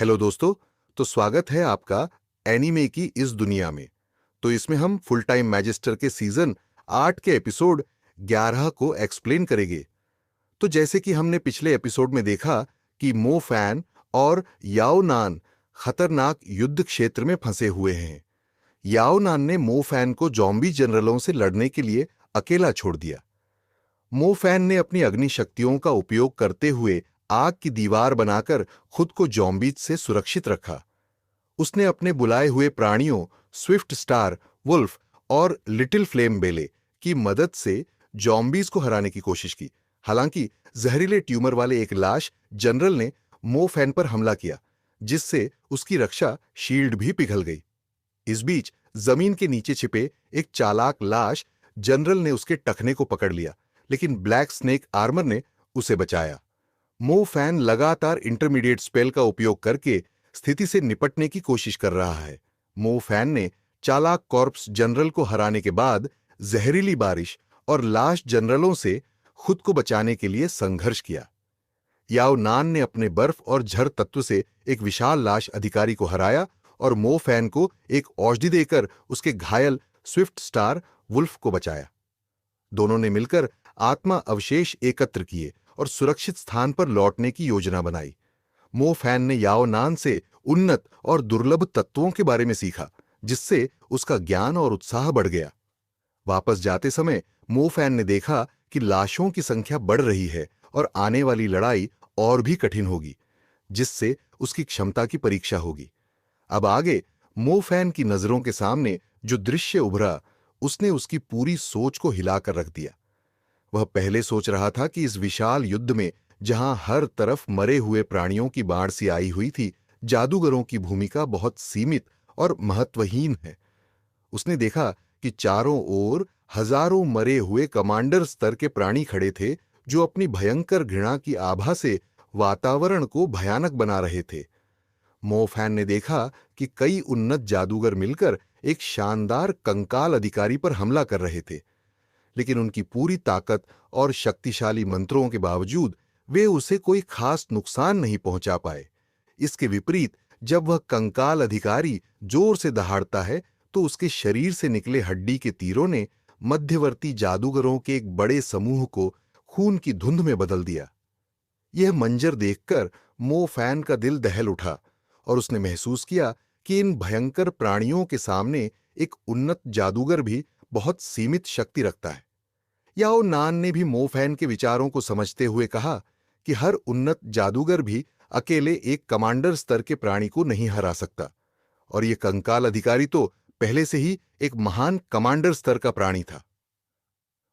Hello दोस्तों। तो स्वागत है आपका एनीमे की इस दुनिया में। तो इसमें हम फुल टाइम मैजिस्टर के सीजन 8 के एपिसोड 11 को एक्सप्लेन करेंगे। तो जैसे कि हमने पिछले एपिसोड में देखा कि मो फैन और याओ नान खतरनाक युद्ध क्षेत्र में फंसे हुए हैं। याओ नान ने मो फैन को जॉम्बी जनरलों से लड़ने के लिए अकेला छोड़ दिया। मो फैन ने अपनी अग्नि शक्तियों का उपयोग करते हुए आग की दीवार बनाकर खुद को जॉम्बीज से सुरक्षित रखा। उसने अपने बुलाए हुए प्राणियों स्विफ्ट स्टार, वुल्फ और लिटिल फ्लेम बेले की मदद से जॉम्बीज को हराने की कोशिश की। हालांकि जहरीले ट्यूमर वाले एक लाश जनरल ने मो फैन पर हमला किया, जिससे उसकी रक्षा शील्ड भी पिघल गई। इस बीच जमीन के नीचे छिपे एक चालाक लाश जनरल ने उसके टखने को पकड़ लिया, लेकिन ब्लैक स्नेक आर्मर ने उसे बचाया। मो फैन लगातार इंटरमीडिएट स्पेल का उपयोग करके स्थिति से निपटने की कोशिश कर रहा है। मो फैन ने चालाक कॉर्प्स जनरल को हराने के बाद जहरीली बारिश और लाश जनरलों से खुद को बचाने के लिए संघर्ष किया। याओ नान ने अपने बर्फ और झर तत्व से एक विशाल लाश अधिकारी को हराया और मो फैन को एक औषधि देकर उसके घायल स्विफ्ट स्टार वुल्फ को बचाया। दोनों ने मिलकर आत्मा अवशेष एकत्र किए और सुरक्षित स्थान पर लौटने की योजना बनाई। मो फैन ने याओ नान से उन्नत और दुर्लभ तत्वों के बारे में सीखा, जिससे उसका ज्ञान और उत्साह बढ़ गया। वापस जाते समय मो फैन ने देखा कि लाशों की संख्या बढ़ रही है और आने वाली लड़ाई और भी कठिन होगी, जिससे उसकी क्षमता की परीक्षा होगी। अब आगे मो फैन की नजरों के सामने जो दृश्य उभरा, उसने उसकी पूरी सोच को हिलाकर रख दिया। वह पहले सोच रहा था कि इस विशाल युद्ध में, जहां हर तरफ मरे हुए प्राणियों की बाढ़ सी आई हुई थी, जादूगरों की भूमिका बहुत सीमित और महत्वहीन है। उसने देखा कि चारों ओर हजारों मरे हुए कमांडर स्तर के प्राणी खड़े थे, जो अपनी भयंकर घृणा की आभा से वातावरण को भयानक बना रहे थे। मो फैन ने देखा कि कई उन्नत जादूगर मिलकर एक शानदार कंकाल अधिकारी पर हमला कर रहे थे, लेकिन उनकी पूरी ताकत और शक्तिशाली मंत्रों के बावजूद वे उसे कोई खास नुकसान नहीं पहुंचा पाए। इसके विपरीत, जब वह कंकाल अधिकारी जोर से दहाड़ता है, तो उसके शरीर से निकले हड्डी के तीरों ने मध्यवर्ती जादूगरों के एक बड़े समूह को खून की धुंध में बदल दिया। यह मंजर देखकर मो फैन का दिल दहल उठा और उसने महसूस किया कि इन भयंकर प्राणियों के सामने एक उन्नत जादूगर भी बहुत सीमित शक्ति रखता है। याओ नान ने भी मो फैन के विचारों को समझते हुए कहा कि हर उन्नत जादूगर भी अकेले एक कमांडर स्तर के प्राणी को नहीं हरा सकता, और ये कंकाल अधिकारी तो पहले से ही एक महान कमांडर स्तर का प्राणी था।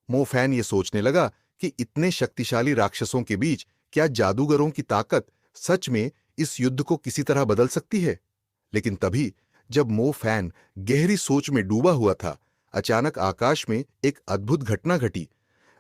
मो फैन ये सोचने लगा कि इतने शक्तिशाली राक्षसों के बीच क्या जादूगरों की ताकत सच में इस युद्ध को किसी तरह बदल सकती है। लेकिन तभी, जब मो फैन गहरी सोच में डूबा हुआ था, अचानक आकाश में एक अद्भुत घटना घटी।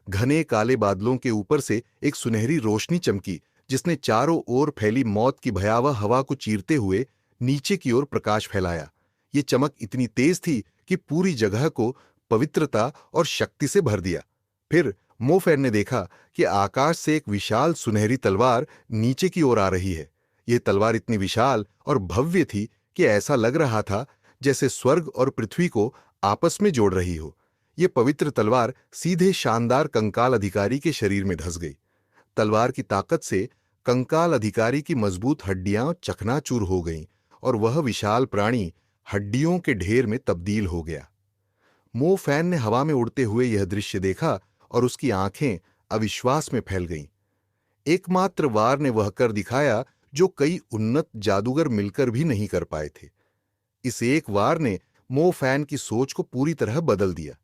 घने काले बादलों के ऊपर से एक सुनहरी रोशनी चमकी, जिसने चारों ओर फैली मौत की भयावह हवा को चीरते हुए नीचे की ओर प्रकाश फैलाया। ये चमक इतनी तेज थी कि पूरी जगह को पवित्रता और शक्ति से भर दिया। फिर मो फैन ने देखा कि आकाश से एक विशाल सुनहरी तलवार नीचे की ओर आ रही है। यह तलवार इतनी विशाल और भव्य थी कि ऐसा लग रहा था जैसे स्वर्ग और पृथ्वी को आपस में जोड़ रही हो। यह पवित्र तलवार सीधे शानदार कंकाल अधिकारी के शरीर में धंस गई। तलवार की ताकत से कंकाल अधिकारी की मजबूत हड्डियां चकनाचूर हो गईं और वह विशाल प्राणी हड्डियों के ढेर में तब्दील हो गया। मो फैन ने हवा में उड़ते हुए यह दृश्य देखा और उसकी आंखें अविश्वास में फैल गईं। एकमात्र वार ने वह कर दिखाया जो कई उन्नत जादूगर मिलकर भी नहीं कर पाए थे। इस एक वार ने मो फैन की सोच को पूरी तरह बदल दिया।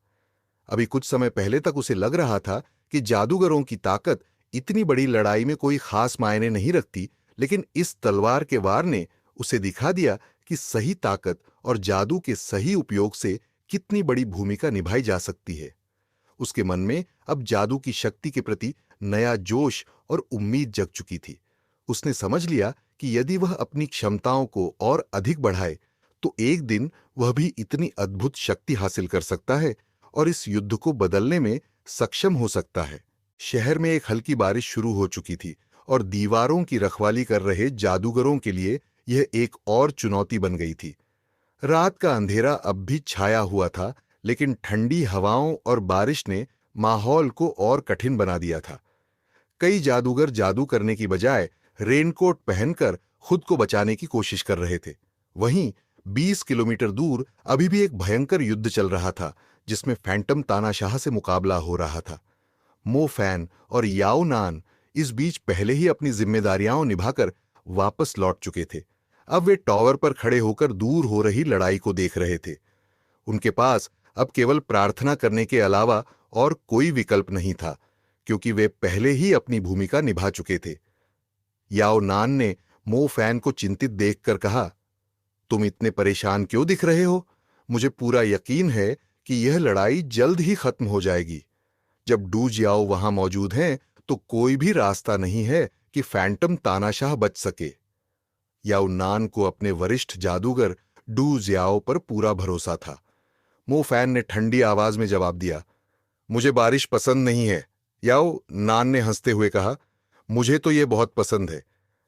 अभी कुछ समय पहले तक उसे लग रहा था कि जादूगरों की ताकत इतनी बड़ी लड़ाई में कोई खास मायने नहीं रखती, लेकिन इस तलवार के वार ने उसे दिखा दिया कि सही ताकत और जादू के सही उपयोग से कितनी बड़ी भूमिका निभाई जा सकती है। उसके मन में अब जादू की शक्ति के प्रति नया जोश और उम्मीद जग चुकी थी। उसने समझ लिया कि यदि वह अपनी क्षमताओं को और अधिक बढ़ाए, तो एक दिन वह भी इतनी अद्भुत शक्ति हासिल कर सकता है और इस युद्ध को बदलने में सक्षम हो सकता है। शहर में एक हल्की बारिश शुरू हो चुकी थी और दीवारों की रखवाली कर रहे जादूगरों के लिए यह एक और चुनौती बन गई थी। रात का अंधेरा अब भी छाया हुआ था, लेकिन ठंडी हवाओं और बारिश ने माहौल को और कठिन बना दिया था। कई जादूगर जादू करने की बजाय रेनकोट पहनकर खुद को बचाने की कोशिश कर रहे थे। वहीं 20 किलोमीटर दूर अभी भी एक भयंकर युद्ध चल रहा था, जिसमें फैंटम तानाशाह से मुकाबला हो रहा था। मो फैन और याओ नान इस बीच पहले ही अपनी जिम्मेदारियां निभाकर वापस लौट चुके थे। अब वे टॉवर पर खड़े होकर दूर हो रही लड़ाई को देख रहे थे। उनके पास अब केवल प्रार्थना करने के अलावा और कोई विकल्प नहीं था, क्योंकि वे पहले ही अपनी भूमिका निभा चुके थे। याओ नान ने मो फैन को चिंतित देखकर कहा, तुम इतने परेशान क्यों दिख रहे हो? मुझे पूरा यकीन है कि यह लड़ाई जल्द ही खत्म हो जाएगी। जब डू जियाओ वहां मौजूद हैं, तो कोई भी रास्ता नहीं है कि फैंटम तानाशाह बच सके। याओ नान को अपने वरिष्ठ जादूगर डू जियाओ पर पूरा भरोसा था। मो फैन ने ठंडी आवाज में जवाब दिया, मुझे बारिश पसंद नहीं है। याओ नान ने हंसते हुए कहा, मुझे तो यह बहुत पसंद है,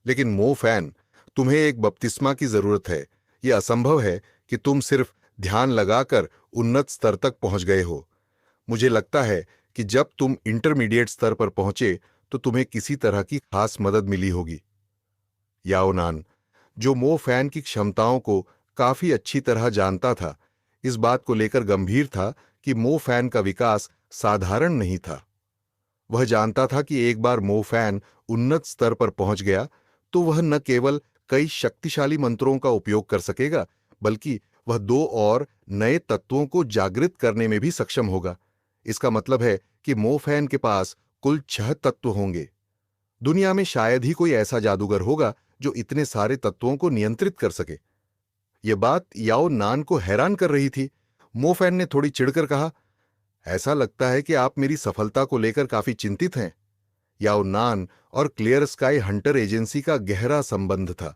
लेकिन मो फैन, तुम्हें एक बपतिस्मा की जरूरत है। यह असंभव है कि तुम सिर्फ ध्यान लगाकर उन्नत स्तर तक पहुंच गए हो। मुझे लगता है कि जब तुम इंटरमीडिएट स्तर पर पहुंचे तो तुम्हें किसी तरह की खास मदद मिली होगी। याओ नान, जो मो फैन की क्षमताओं को काफी अच्छी तरह जानता था, इस बात को लेकर गंभीर था कि मो फैन का विकास साधारण नहीं था। वह जानता था कि एक बार मो फैन उन्नत स्तर पर पहुंच गया तो वह न केवल कई शक्तिशाली मंत्रों का उपयोग कर सकेगा, बल्कि वह 2 और नए तत्वों को जागृत करने में भी सक्षम होगा। इसका मतलब है कि मो फैन के पास कुल 6 तत्व होंगे। दुनिया में शायद ही कोई ऐसा जादूगर होगा जो इतने सारे तत्वों को नियंत्रित कर सके। यह बात याओ नान को हैरान कर रही थी। मो फैन ने थोड़ी चिढ़कर कहा, ऐसा लगता है कि आप मेरी सफलता को लेकर काफी चिंतित हैं। याओ नान और क्लियर स्काई हंटर एजेंसी का गहरा संबंध था।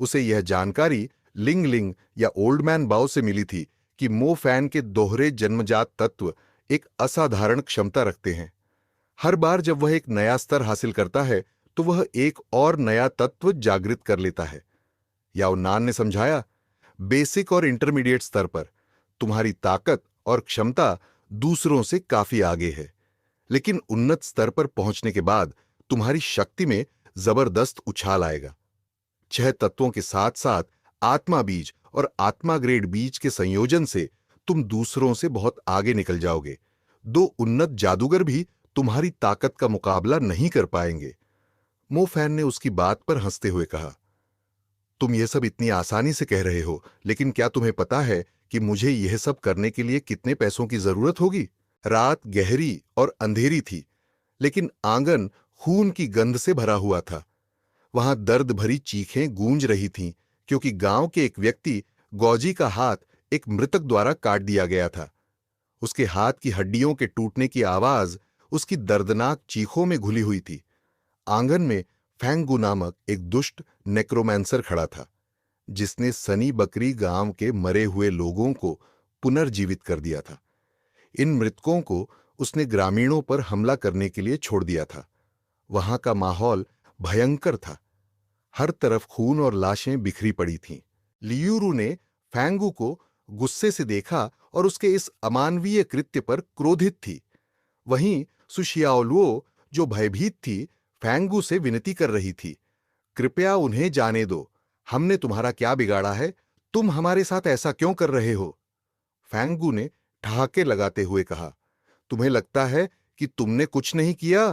उसे यह जानकारी लिंग लिंग या ओल्ड मैन बाओ से मिली थी कि मो फैन के दोहरे जन्मजात तत्व एक असाधारण क्षमता रखते हैं। हर बार जब वह एक नया स्तर हासिल करता है तो वह एक और नया तत्व जागृत कर लेता है। याओ नान ने समझाया, बेसिक और इंटरमीडिएट स्तर पर तुम्हारी ताकत और क्षमता दूसरों से काफी आगे है, लेकिन उन्नत स्तर पर पहुंचने के बाद तुम्हारी शक्ति में जबरदस्त उछाल आएगा। 6 तत्वों के साथ साथ आत्मा बीज और आत्मा ग्रेड बीज के संयोजन से तुम दूसरों से बहुत आगे निकल जाओगे। 2 उन्नत जादूगर भी तुम्हारी ताकत का मुकाबला नहीं कर पाएंगे। मो फैन ने उसकी बात पर हंसते हुए कहा, तुम यह सब इतनी आसानी से कह रहे हो, लेकिन क्या तुम्हें पता है कि मुझे यह सब करने के लिए कितने पैसों की जरूरत होगी? रात गहरी और अंधेरी थी, लेकिन आंगन खून की गंध से भरा हुआ था। वहां दर्द भरी चीखें गूंज रही थीं, क्योंकि गांव के एक व्यक्ति गौजी का हाथ एक मृतक द्वारा काट दिया गया था। उसके हाथ की हड्डियों के टूटने की आवाज उसकी दर्दनाक चीखों में घुली हुई थी। आंगन में फैंगू नामक एक दुष्ट नेक्रोमैंसर खड़ा था, जिसने सनी बकरी गांव के मरे हुए लोगों को पुनर्जीवित कर दिया था। इन मृतकों को उसने ग्रामीणों पर हमला करने के लिए छोड़ दिया था। वहां का माहौल भयंकर था। हर तरफ खून और लाशें बिखरी पड़ी थीं। लियूरू ने फैंगू को गुस्से से देखा और उसके इस अमानवीय कृत्य पर क्रोधित थी। वहीं सुशियाओलुओ, जो भयभीत थी, फैंगू से विनती कर रही थी, कृपया उन्हें जाने दो। हमने तुम्हारा क्या बिगाड़ा है? तुम हमारे साथ ऐसा क्यों कर रहे हो? फैंगू ने ठहाके लगाते हुए कहा, तुम्हें लगता है कि तुमने कुछ नहीं किया?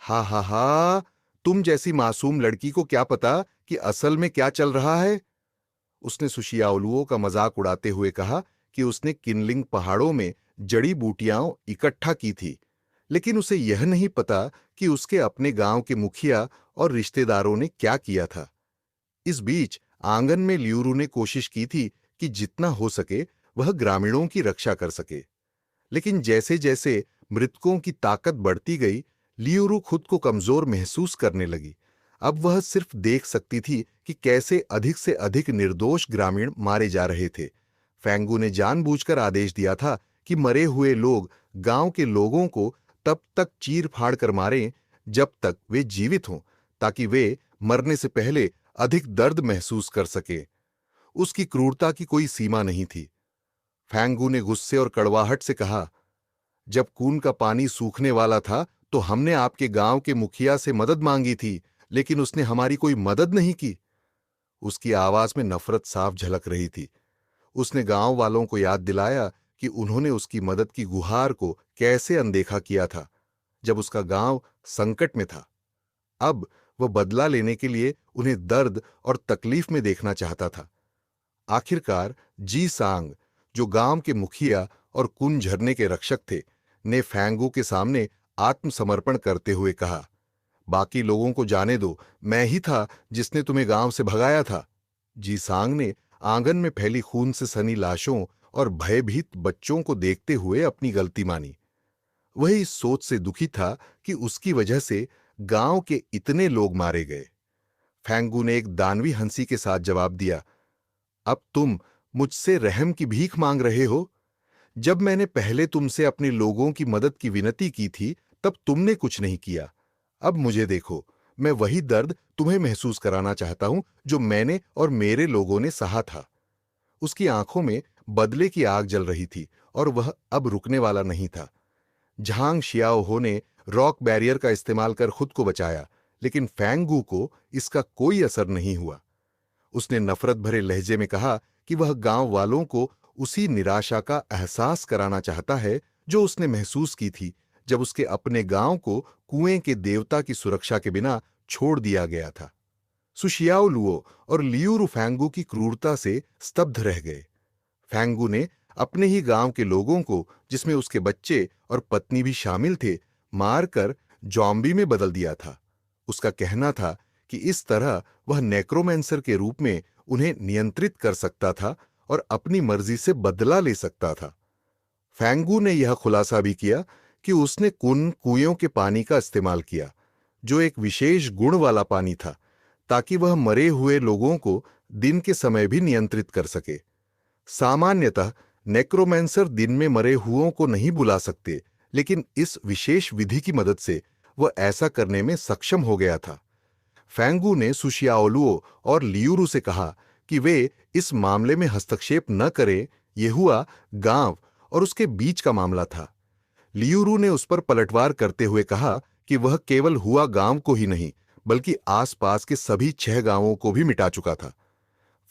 हा हा हा, तुम जैसी मासूम लड़की को क्या पता कि असल में क्या चल रहा है? उसने सुशियाओलुओं का मजाक उड़ाते हुए कहा कि उसने किनलिंग पहाड़ों में जड़ी बूटियां इकट्ठा की थी, लेकिन उसे यह नहीं पता कि उसके अपने गांव के मुखिया और रिश्तेदारों ने क्या किया था। इस बीच आंगन में लियूरू ने कोशिश की थी कि जितना हो सके वह ग्रामीणों की रक्षा कर सके, लेकिन जैसे जैसे मृतकों की ताकत बढ़ती गई, लियूरू खुद को कमजोर महसूस करने लगी। अब वह सिर्फ देख सकती थी कि कैसे अधिक से अधिक निर्दोष ग्रामीण मारे जा रहे थे। फैंगू ने जानबूझकर आदेश दिया था कि मरे हुए लोग गांव के लोगों को तब तक चीर फाड़ कर मारें जब तक वे जीवित हों, ताकि वे मरने से पहले अधिक दर्द महसूस कर सके। उसकी क्रूरता की कोई सीमा नहीं थी। फैंगू ने गुस्से और कड़वाहट से कहा, जब कून का पानी सूखने वाला था तो हमने आपके गांव के मुखिया से मदद मांगी थी, लेकिन उसने हमारी कोई मदद नहीं की। उसकी आवाज में नफरत साफ झलक रही थी। उसने गांव वालों को याद दिलाया कि उन्होंने उसकी मदद की गुहार को कैसे अनदेखा किया था जब उसका गांव संकट में था। अब वह बदला लेने के लिए उन्हें दर्द और तकलीफ में देखना चाहता था। आखिरकार जी सांग, जो गांव के मुखिया और कुन झरने के रक्षक थे, ने फैंगू के सामने आत्मसमर्पण करते हुए कहा, बाकी लोगों को जाने दो, मैं ही था जिसने तुम्हें गांव से भगाया था। जी सांग ने आंगन में फैली खून से सनी लाशों और भयभीत बच्चों को देखते हुए अपनी गलती मानी। वह इस सोच से दुखी था कि उसकी वजह से गांव के इतने लोग मारे गए। फैंगू ने एक दानवी हंसी के साथ जवाब दिया, अब तुम मुझसे रहम की भीख मांग रहे हो? जब मैंने पहले तुमसे अपने लोगों की मदद की विनती की थी, तब तुमने कुछ नहीं किया। अब मुझे देखो, मैं वही दर्द तुम्हें महसूस कराना चाहता हूं जो मैंने और मेरे लोगों ने सहा था। उसकी आंखों में बदले की आग जल रही थी और वह अब रुकने वाला नहीं था। झांग शियाओहो ने रॉक बैरियर का इस्तेमाल कर खुद को बचाया, लेकिन फैंगू को इसका कोई असर नहीं हुआ। उसने नफरत भरे लहजे में कहा कि वह गांव वालों को उसी निराशा का एहसास कराना चाहता है जो उसने महसूस की थी जब उसके अपने गांव को कुएं के देवता की सुरक्षा के बिना छोड़ दिया गया था। सुशियाओ लुओ और लियूरु फैंगू की क्रूरता से स्तब्ध रह गए। फैंगू ने अपने ही गांव के लोगों को, जिसमें उसके बच्चे और पत्नी भी शामिल थे, मारकर जॉम्बी में बदल दिया था। उसका कहना था कि इस तरह वह नेक्रोमेंसर के रूप में उन्हें नियंत्रित कर सकता था और अपनी मर्जी से बदला ले सकता था। फैंगू ने यह खुलासा भी किया कि उसने कुएं के पानी का इस्तेमाल किया, जो एक विशेष गुण वाला पानी था, ताकि वह मरे हुए लोगों को दिन के समय भी नियंत्रित कर सके। सामान्यतः नेक्रोमेंसर दिन में मरे हुओं को नहीं बुला सकते, लेकिन इस विशेष विधि की मदद से वह ऐसा करने में सक्षम हो गया था। फैंगू ने सुशियाओलुओ और लियूरू से कहा कि वे इस मामले में हस्तक्षेप न करें। यह हुआ गांव और उसके बीच का मामला था। लियूरू ने उस पर पलटवार करते हुए कहा कि वह केवल हुआ गांव को ही नहीं, बल्कि आसपास के सभी 6 गांवों को भी मिटा चुका था।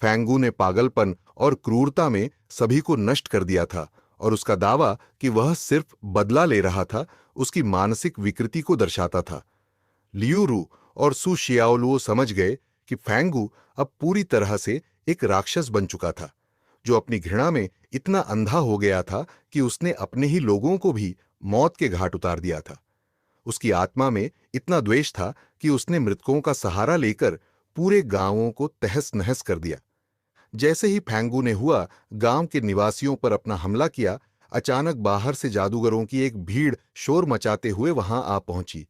फैंगू ने पागलपन और क्रूरता में सभी को नष्ट कर दिया था और उसका दावा कि वह सिर्फ बदला ले रहा था उसकी मानसिक विकृति को दर्शाता था। लियूरू और सु शियाओलुओ समझ गए कि फैंगू अब पूरी तरह से एक राक्षस बन चुका था, जो अपनी घृणा में इतना अंधा हो गया था कि उसने अपने ही लोगों को भी मौत के घाट उतार दिया था। उसकी आत्मा में इतना द्वेष था कि उसने मृतकों का सहारा लेकर पूरे गांवों को तहस नहस कर दिया। जैसे ही फैंगू ने हुआ गांव के निवासियों पर अपना हमला किया, अचानक बाहर से जादूगरों की एक भीड़ शोर मचाते हुए वहां आ पहुंची।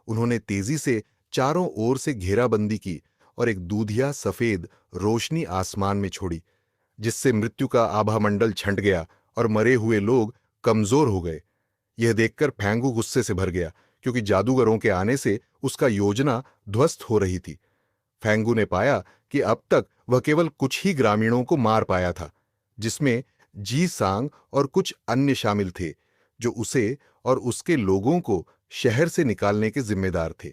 उन्होंने तेजी से चारों ओर से घेराबंदी की और एक दूधिया सफेद रोशनी आसमान में छोड़ी, जिससे मृत्यु का आभामंडल छंट गया और मरे हुए लोग कमजोर हो गए। यह देखकर फैंगू गुस्से से भर गया, क्योंकि जादूगरों के आने से उसका योजना ध्वस्त हो रही थी। फैंगू ने पाया कि अब तक वह केवल कुछ ही ग्रामीणों को मार पाया था, जिसमें जी सांग और कुछ अन्य शामिल थे, जो उसे और उसके लोगों को शहर से निकालने के जिम्मेदार थे।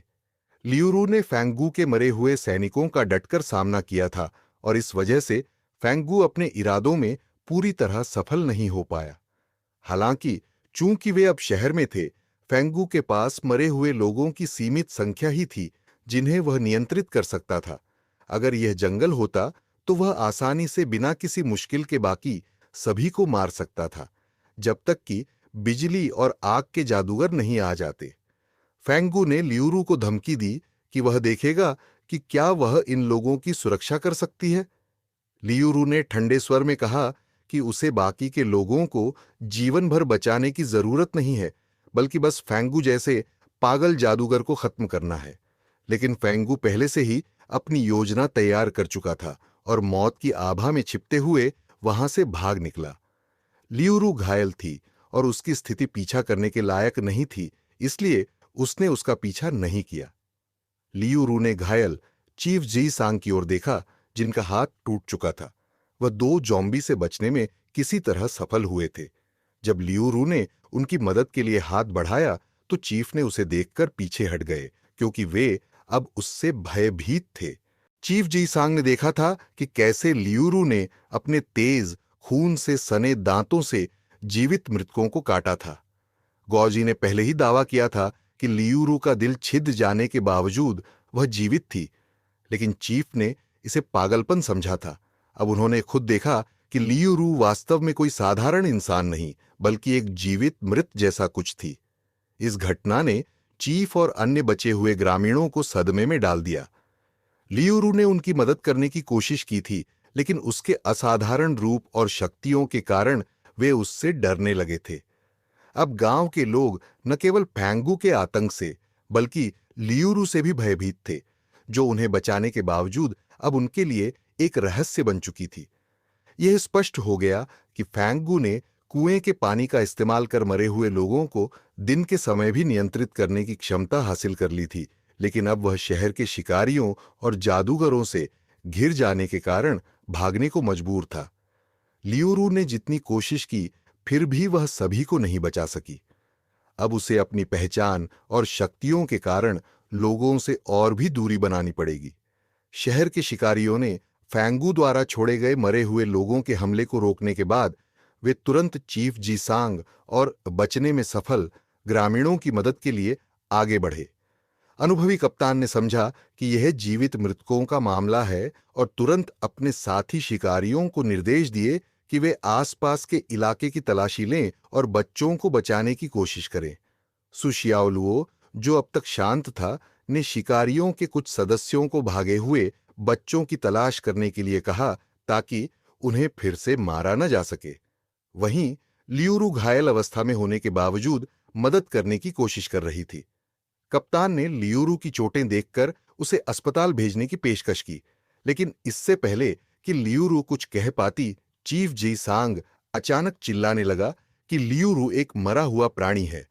लियूरू ने फैंगू के मरे हुए सैनिकों का डटकर सामना किया था और इस वजह से फैंगू अपने इरादों में पूरी तरह सफल नहीं हो पाया। हालांकि चूंकि वे अब शहर में थे, फैंगू के पास मरे हुए लोगों की सीमित संख्या ही थी जिन्हें वह नियंत्रित कर सकता था। अगर यह जंगल होता तो वह आसानी से बिना किसी मुश्किल के बाकी सभी को मार सकता था, जब तक कि बिजली और आग के जादूगर नहीं आ जाते। फैंगू ने लियूरू को धमकी दी कि वह देखेगा कि क्या वह इन लोगों की सुरक्षा कर सकती है। लियूरू ने ठंडे स्वर में कहा कि उसे बाकी के लोगों को जीवन भर बचाने की जरूरत नहीं है, बल्कि बस फैंगू जैसे पागल जादूगर को खत्म करना है। लेकिन फैंगू पहले से ही अपनी योजना तैयार कर चुका था और मौत की आभा में छिपते हुए वहां से भाग निकला। लियूरू घायल थी और उसकी स्थिति पीछा करने के लायक नहीं थी, इसलिए उसने उसका पीछा नहीं किया। लियूरू ने घायल चीफ जी सांग की ओर देखा, जिनका हाथ टूट चुका था। वह 2 जॉम्बी से बचने में किसी तरह सफल हुए थे। जब लियू रू ने उनकी मदद के लिए हाथ बढ़ाया तो चीफ ने उसे देखकर पीछे हट गए, क्योंकि वे अब उससे भयभीत थे। चीफ जी सांग ने देखा था कि कैसे लियू रू ने अपने तेज, खून से सने दांतों से जीवित मृतकों को काटा था। गौजी ने पहले ही दावा किया था कि लियू रू का दिल छिद जाने के बावजूद वह जीवित थी, लेकिन चीफ ने इसे पागलपन समझा था। अब उन्होंने खुद देखा कि लियू रू वास्तव में कोई साधारण इंसान नहीं, बल्कि एक जीवित मृत जैसा कुछ थी। इस घटना ने चीफ और अन्य बचे हुए ग्रामीणों को सदमे में डाल दिया। लियू रू ने उनकी मदद करने की कोशिश की थी, लेकिन उसके असाधारण रूप और शक्तियों के कारण वे उससे डरने लगे थे। अब गांव के लोग न केवल फैंगू के आतंक से, बल्कि लियू रू से भी भयभीत थे, जो उन्हें बचाने के बावजूद अब उनके लिए एक रहस्य बन चुकी थी। यह स्पष्ट हो गया कि फैंगू ने कुएं के पानी का इस्तेमाल कर मरे हुए लोगों को दिन के समय भी नियंत्रित करने की क्षमता हासिल कर ली थी, लेकिन अब वह शहर के शिकारियों और जादूगरों से घिर जाने के कारण भागने को मजबूर था। लियोरू ने जितनी कोशिश की, फिर भी वह सभी को नहीं बचा सकी। अब उसे अपनी पहचान और शक्तियों के कारण लोगों से और भी दूरी बनानी पड़ेगी। शहर के शिकारियों ने फैंगू द्वारा छोड़े गए मरे हुए लोगों के हमले को रोकने के बाद वे तुरंत चीफ जी सांग और बचने में सफल ग्रामीणों की मदद के लिए आगे बढ़े। अनुभवी कप्तान ने समझा कि यह जीवित मृतकों का मामला है और तुरंत अपने साथी शिकारियों को निर्देश दिए कि वे आसपास के इलाके की तलाशी लें और बच्चों को बचाने की कोशिश करें। सुशियाओलुओ, जो अब तक शांत था, ने शिकारियों के कुछ सदस्यों को भागे हुए बच्चों की तलाश करने के लिए कहा, ताकि उन्हें फिर से मारा न जा सके। वहीं लियूरू घायल अवस्था में होने के बावजूद मदद करने की कोशिश कर रही थी। कप्तान ने लियूरू की चोटें देखकर उसे अस्पताल भेजने की पेशकश की, लेकिन इससे पहले कि लियूरू कुछ कह पाती, चीफ जी सांग अचानक चिल्लाने लगा कि लियूरू एक मरा हुआ प्राणी है।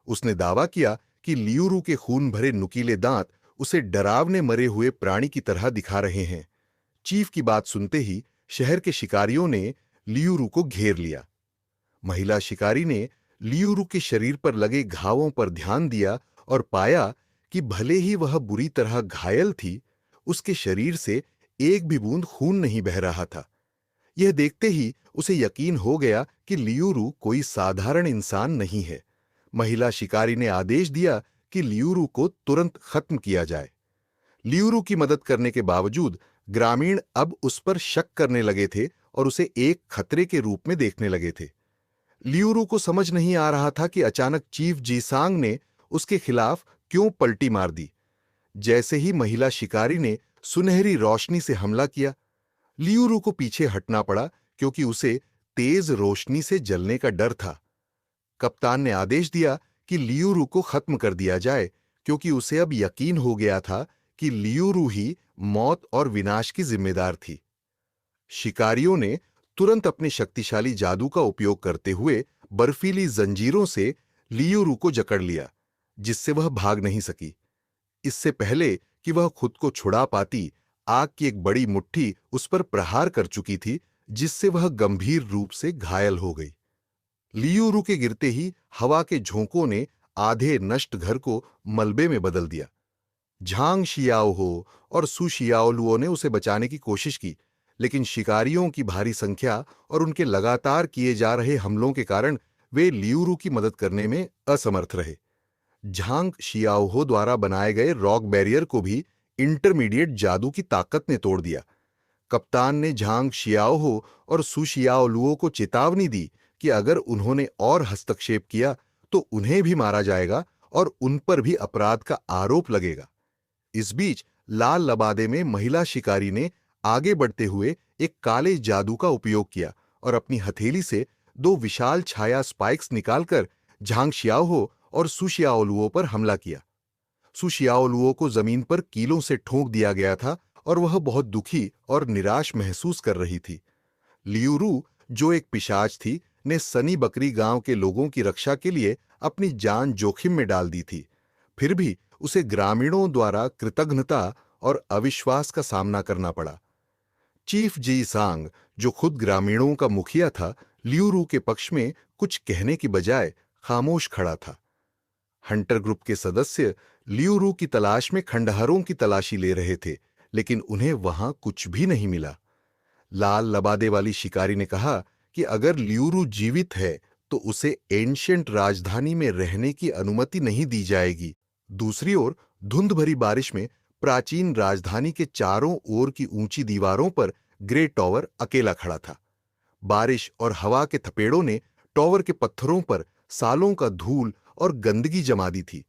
उसने दावा किया कि लियूरू के खून भरे नुकीले दांत उसे डरावने मरे हुए प्राणी की तरह दिखा रहे हैं। चीफ की बात सुनते ही शहर के शिकारियों ने लियूरू को घेर लिया। महिला शिकारी ने लियूरू के शरीर पर लगे घावों पर ध्यान दिया और पाया कि भले ही वह बुरी तरह घायल थी, उसके शरीर से एक भी बूंद खून नहीं बह रहा था। यह देखते ही उसे यकीन हो गया कि लियूरू कोई साधारण इंसान नहीं है। महिला शिकारी ने आदेश दिया कि लियूरू को तुरंत खत्म किया जाए। लियूरू की मदद करने के बावजूद ग्रामीण अब उस पर शक करने लगे थे और उसे एक खतरे के रूप में देखने लगे थे। लियूरू को समझ नहीं आ रहा था कि अचानक चीफ जीसांग ने उसके खिलाफ क्यों पलटी मार दी। जैसे ही महिला शिकारी ने सुनहरी रोशनी से हमला किया, लियूरू को पीछे हटना पड़ा, क्योंकि उसे तेज रोशनी से जलने का डर था। कप्तान ने आदेश दिया कि लियूरू को खत्म कर दिया जाए, क्योंकि उसे अब यकीन हो गया था कि लियूरू ही मौत और विनाश की जिम्मेदार थी। शिकारियों ने तुरंत अपने शक्तिशाली जादू का उपयोग करते हुए बर्फीली जंजीरों से लियूरू को जकड़ लिया, जिससे वह भाग नहीं सकी। इससे पहले कि वह खुद को छुड़ा पाती, आग की एक बड़ी मुट्ठी उस पर प्रहार कर चुकी थी, जिससे वह गंभीर रूप से घायल हो गई। लियूरू के गिरते ही हवा के झोंकों ने आधे नष्ट घर को मलबे में बदल दिया। झांग शियाओहो और सु शियाओलुओ ने उसे बचाने की कोशिश की, लेकिन शिकारियों की भारी संख्या और उनके लगातार किए जा रहे हमलों के कारण वे लियूरू की मदद करने में असमर्थ रहे। झांग शियाओहो द्वारा बनाए गए रॉक बैरियर को भी इंटरमीडिएट जादू की ताकत ने तोड़ दिया। कप्तान ने झांग शियाओहो और सु शियाओलुओ को चेतावनी दी कि अगर उन्होंने और हस्तक्षेप किया तो उन्हें भी मारा जाएगा और उन पर भी अपराध का आरोप लगेगा। इस बीच लाल लबादे में महिला शिकारी ने आगे बढ़ते हुए एक काले जादू का उपयोग किया और अपनी हथेली से 2 विशाल छाया स्पाइक्स निकालकर झांग शियाओहो और सु शियाओलुओ पर हमला किया। सु शियाओलुओ को जमीन पर कीलों से ठोंक दिया गया था और वह बहुत दुखी और निराश महसूस कर रही थी। लियूरू, जो एक पिशाच थी, ने सनी बकरी गांव के लोगों की रक्षा के लिए अपनी जान जोखिम में डाल दी थी। फिर भी उसे ग्रामीणों द्वारा कृतज्ञता और अविश्वास का सामना करना पड़ा। चीफ जी सांग, जो खुद ग्रामीणों का मुखिया था, लियू रू के पक्ष में कुछ कहने की बजाय खामोश खड़ा था। हंटर ग्रुप के सदस्य लियू रू की तलाश में खंडहरों की तलाशी ले रहे थे, लेकिन उन्हें वहां कुछ भी नहीं मिला। लाल लबादे वाली शिकारी ने कहा कि अगर लियू रू जीवित है तो उसे एंशियंट राजधानी में रहने की अनुमति नहीं दी जाएगी। दूसरी ओर धुंध भरी बारिश में प्राचीन राजधानी के चारों ओर की ऊंची दीवारों पर ग्रे टॉवर अकेला खड़ा था। बारिश और हवा के थपेड़ों ने टॉवर के पत्थरों पर सालों का धूल और गंदगी जमा दी थी,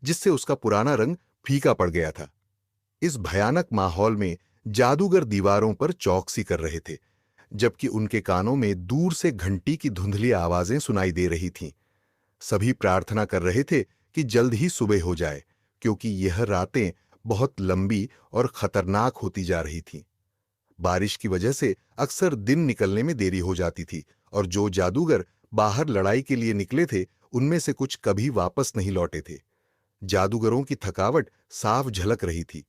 जिससे उसका पुराना रंग फीका पड़ गया था। इस भयानक माहौल में जादूगर दीवारों पर चौकसी कर रहे थे, जबकि उनके कानों में दूर से घंटी की धुंधली आवाजें सुनाई दे रही थीं। सभी प्रार्थना कर रहे थे कि जल्द ही सुबह हो जाए, क्योंकि यह रातें बहुत लंबी और खतरनाक होती जा रही थीं। बारिश की वजह से अक्सर दिन निकलने में देरी हो जाती थी, और जो जादूगर बाहर लड़ाई के लिए निकले थे, उनमें से कुछ कभी वापस नहीं लौटे थे। जादूगरों की थकावट साफ झलक रही थी।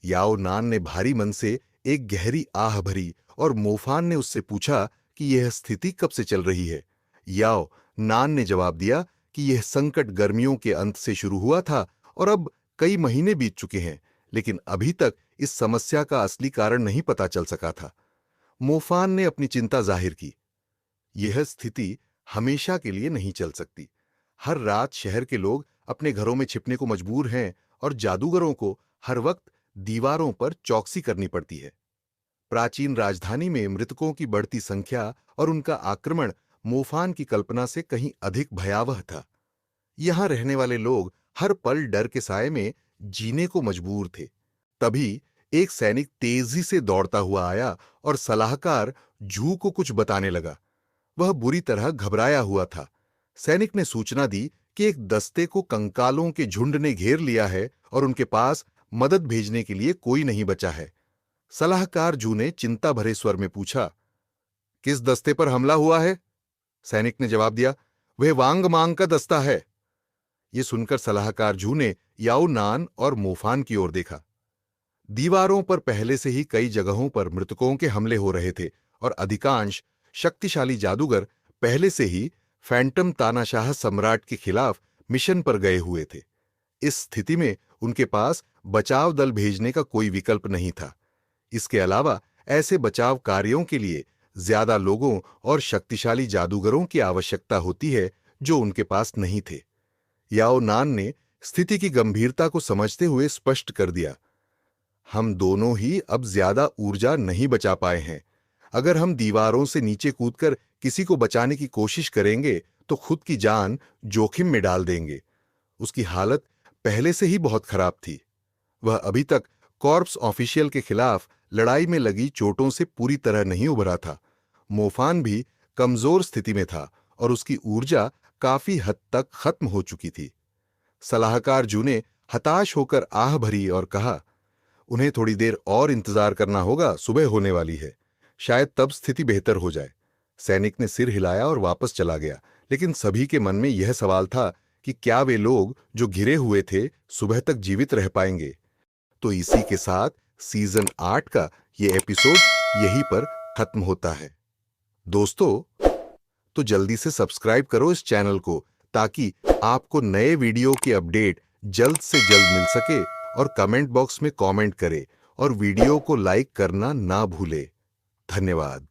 याओ नान ने भारी मन से एक गहरी आह भरी और मोफान ने उससे पूछा कि यह स्थिति कब से चल रही है। याओ नान ने जवाब दिया कि यह संकट गर्मियों के अंत से शुरू हुआ था और अब कई महीने बीत चुके हैं, लेकिन अभी तक इस समस्या का असली कारण नहीं पता चल सका था। मोफान ने अपनी चिंता जाहिर की। यह स्थिति हमेशा के लिए नहीं चल सकती। हर रात शहर के लोग अपने घरों में छिपने को मजबूर हैं और जादूगरों को हर वक्त दीवारों पर चौकसी करनी पड़ती है। प्राचीन राजधानी में मृतकों की बढ़ती संख्या और उनका आक्रमण मोफान की कल्पना से कहीं अधिक भयावह था। यहां रहने वाले लोग हर पल डर के साए में जीने को मजबूर थे। तभी एक सैनिक तेजी से दौड़ता हुआ आया और सलाहकार जू को कुछ बताने लगा। वह बुरी तरह घबराया हुआ था। सैनिक ने सूचना दी कि एक दस्ते को कंकालों के झुंड ने घेर लिया है और उनके पास मदद भेजने के लिए कोई नहीं बचा है। सलाहकार जू ने चिंता भरे स्वर में पूछा, किस दस्ते पर हमला हुआ है? सैनिक ने जवाब दिया, वह वांग मांग का दस्ता है। यह सुनकर सलाहकार जू ने याओ नान और मोफान की ओर देखा। दीवारों पर पहले से ही कई जगहों पर मृतकों के हमले हो रहे थे और अधिकांश शक्तिशाली जादूगर पहले से ही फैंटम तानाशाह सम्राट के खिलाफ मिशन पर गए हुए थे। इस स्थिति में उनके पास बचाव दल भेजने का कोई विकल्प नहीं था। इसके अलावा ऐसे बचाव कार्यों के लिए ज्यादा लोगों और शक्तिशाली जादूगरों की आवश्यकता होती है, जो उनके पास नहीं थे। याओ नान ने स्थिति की गंभीरता को समझते हुए स्पष्ट कर दिया, हम दोनों ही अब ज्यादा ऊर्जा नहीं बचा पाए हैं। अगर हम दीवारों से नीचे कूदकर किसी को बचाने की कोशिश करेंगे तो खुद की जान जोखिम में डाल देंगे। उसकी हालत पहले से ही बहुत खराब थी। वह अभी तक कॉर्प्स ऑफिशियल के खिलाफ लड़ाई में लगी चोटों से पूरी तरह नहीं उभरा था। मोफान भी कमजोर स्थिति में था और उसकी ऊर्जा काफी हद तक खत्म हो चुकी थी। सलाहकार जू ने हताश होकर आह भरी और कहा, उन्हें थोड़ी देर और इंतजार करना होगा, सुबह होने वाली है। शायद तब स्थिति बेहतर हो जाए। सैनिक ने सिर हिलाया और वापस चला गया, लेकिन सभी के मन में यह सवाल था कि क्या वे लोग जो घिरे हुए थे सुबह तक जीवित रह पाएंगे। तो इसी के साथ सीजन 8 का ये एपिसोड यहीं पर खत्म होता है। दोस्तों, तो जल्दी से सब्सक्राइब करो इस चैनल को, ताकि आपको नए वीडियो की अपडेट जल्द से जल्द मिल सके, और कमेंट बॉक्स में कमेंट करें और वीडियो को लाइक करना ना भूले। धन्यवाद।